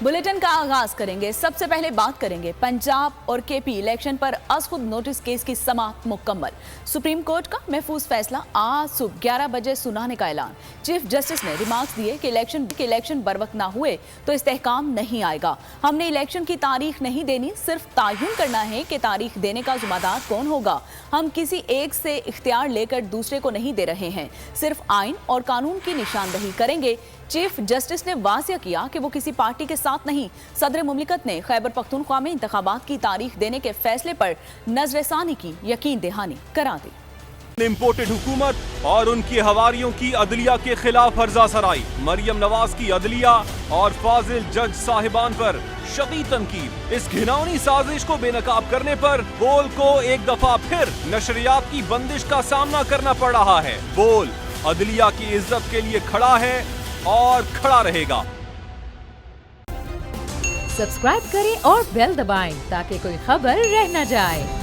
Bulletin का आगाज करेंगे। सबसे पहले बात करेंगे पंजाब और केपी इलेक्शन पर अज खुद नोटिस केस की समाअत मुकम्मल। सुप्रीम कोर्ट का महफूज फैसला आज सुबह 11 बजे सुनाने का ऐलान। चीफ जस्टिस ने रिमार्क्स दिए कि इलेक्शन बरवक्त ना हुए तो इस्तेहकाम नहीं आएगा। हमने इलेक्शन की तारीख नहीं देनी, सिर्फ तायुन करना है कि तारीख देने का जुम्मेदार कौन होगा। हम किसी एक से इख्तियार लेकर दूसरे को नहीं दे रहे हैं, सिर्फ आइन और कानून की निशानदही करेंगे। चीफ जस्टिस ने वाज़िया किया कि वो किसी पार्टी के साथ नहीं। सदर मुमलिकत ने खैबर पख्तूनख्वा में इंतखाबात की तारीख देने के फैसले पर नजरसानी की यकीन दहानी करा दी। इम्पोर्टेड हुकूमत और उनकी हवारियों की अदलिया के खिलाफ हर्जा सराई। मरियम नवाज की अदलिया और फाजिल जज साहिबान पर शदीद तनकीद। इस घिनौनी साजिश को बेनकाब करने पर बोल को एक दफा फिर नशरियात की बंदिश का सामना करना पड़ रहा है। बोल अदलिया की इज्जत के लिए खड़ा है और खड़ा रहेगा। सब्सक्राइब करें और बेल दबाएं ताकि कोई खबर रह न जाए।